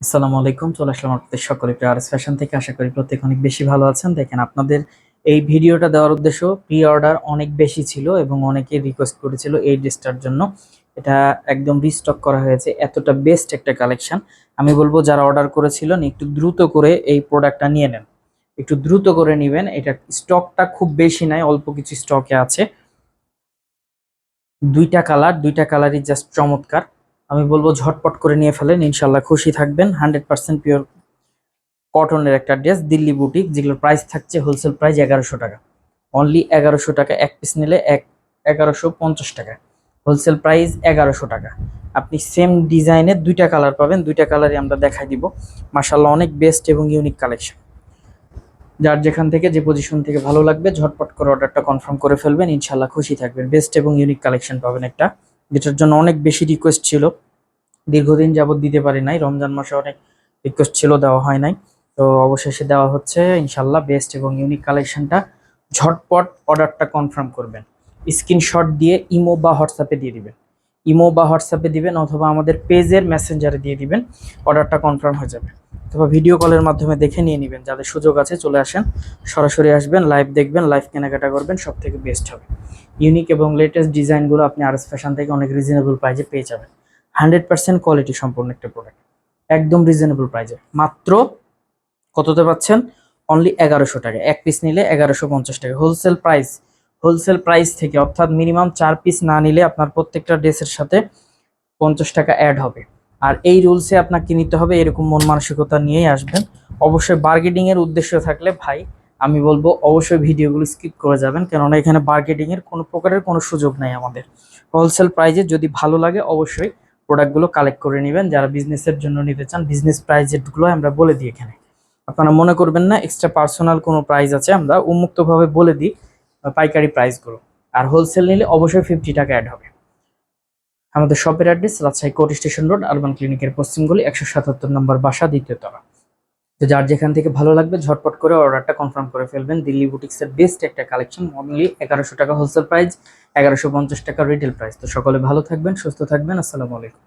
আসসালামু আলাইকুম। চলে আসলাম আপনাদের সকলে আরএস ফ্যাশন থেকে। আশা করি প্রত্যেক অনেক বেশি ভালো আছেন। দেখেন, আপনাদের এই ভিডিওটা দেওয়ার উদ্দেশ্য, প্রি অর্ডার অনেক বেশি ছিল এবং অনেকে রিকোয়েস্ট করেছিল এই ড্রেসটার জন্য। এটা একদম রিস্টক করা হয়েছে। এতটা বেস্ট একটা কালেকশন। আমি বলবো যারা অর্ডার করেছিলেন একটু দ্রুত করে এই প্রোডাক্টটা নিয়ে নেন, একটু দ্রুত করে নেবেন। এটা স্টকটা খুব বেশি নাই, অল্প কিছু স্টকে আছে। দুইটা কালারই জাস্ট চমৎকার। আমি বলবো ঝটপট করে নিয়ে ফেলেন, ইনশাল্লাহ খুশি থাকবেন। 100% পিওর কটনের একটা ড্রেস, দিল্লি বুটিক, যেগুলোর প্রাইস থাকছে হোলসেল প্রাইস 1100 টাকা। অনলি 1100 টাকা। এক পিস নিলে 1150 টাকা। হোলসেল প্রাইস 1100 টাকা। আপনি সেম ডিজাইনের দুইটা কালার পাবেন, দুইটা কালারই আমরা দেখাই দিব। মাশাআল্লাহ অনেক বেস্ট এবং ইউনিক কালেকশন। যার যেখান থেকে যে পজিশন থেকে ভালো লাগবে ঝটপট করে অর্ডারটা কনফার্ম করে ফেলবেন, ইনশাল্লাহ খুশি থাকবেন। বেস্ট এবং ইউনিক কালেকশন পাবেন একটা, যেটার জন্য অনেক বেশি রিকোয়েস্ট ছিল। দীর্ঘদিন যাবত দিতে পারি নাই, রমজান মাসে অনেক রিকোয়েস্ট ছিল, দেওয়া হয় নাই। তো অবশেষে দেওয়া হচ্ছে ইনশাল্লাহ। বেস্ট এবং ইউনিক কালেকশনটা ঝটপট অর্ডারটা কনফার্ম করবেন। স্ক্রিনশট দিয়ে ইমো বা হোয়াটসঅ্যাপে দিয়ে দিবেন। ইমো বা হোয়াটসঅ্যাপে দিবেন অথবা আমাদের পেজের মেসেঞ্জারে দিয়ে দিবেন, অর্ডারটা কনফার্ম হয়ে যাবে। অথবা ভিডিও কলের মাধ্যমে দেখে নিয়ে নেবেন। যাদের সুযোগ আছে চলে আসেন, সরাসরি আসবেন, লাইভ দেখবেন, লাইভ কেনাকাটা করবেন, সব থেকে বেস্ট হবে। ইউনিক এবং লেটেস্ট ডিজাইনগুলো আপনি আরএস ফ্যাশন থেকে অনেক রিজনেবল প্রাইসে পেয়ে যাবেন। 100% কোয়ালিটি সম্পূর্ণ একটা প্রোডাক্ট, একদম রিজনেবল প্রাইসে। মাত্র কততে পাচ্ছেন? অনলি 1100 টাকা। এক পিস নিলে 1150 টাকা হোলসেল প্রাইস। হোলসেল প্রাইস থেকে, অর্থাৎ মিনিমাম 4 পিস না নিলে আপনার প্রত্যেকটা ড্রেসের সাথে 50 টাকা অ্যাড হবে। আর এই রুলসে আপনাকে নিতে হবে, এরকম মন মানসিকতা নিয়েই আসবেন। অবশ্যই বার্গেনিং এর উদ্দেশ্য থাকলে ভাই আমি বলবো অবশ্যই ভিডিওগুলো স্কিপ করে যাবেন, কেননা এখানে বার্গেনিং এর কোনো প্রকারের কোনো সুযোগ নাই আমাদের। হোলসেল প্রাইজে যদি ভালো লাগে অবশ্যই প্রোডাক্টগুলো কালেক্ট করে নেবেন। যারা বিজনেসের জন্য নিতে চান, বিজনেস প্রাইজেরগুলো আমরা বলে দিই এখানে। আপনারা মনে করবেন না এক্সট্রা পার্সোনাল কোনো প্রাইস আছে, আমরা উন্মুক্তভাবে বলে দিই পাইকারি প্রাইসগুলো। আর হোলসেল নিলে অবশ্যই 50 টাকা অ্যাড হবে। আমাদের শপের address Rajshahi court station road, urban ক্লিনিকের পশ্চিম গলি, 177 নম্বর বাসা, দ্বিতীয় তলা। তো যার যেখান থেকে ভালো লাগবে ঝটপট করে অর্ডারটা কনফার্ম করে ফেলবেন। দিল্লি বুটিক্সের বেস্ট একটা কালেকশন, অনলি 1100 টাকা হোলসেল প্রাইস, 1150 টাকা রিটেল প্রাইস। তো সকলে ভালো থাকবেন, সুস্থ থাকবেন। আসসালামু আলাইকুম।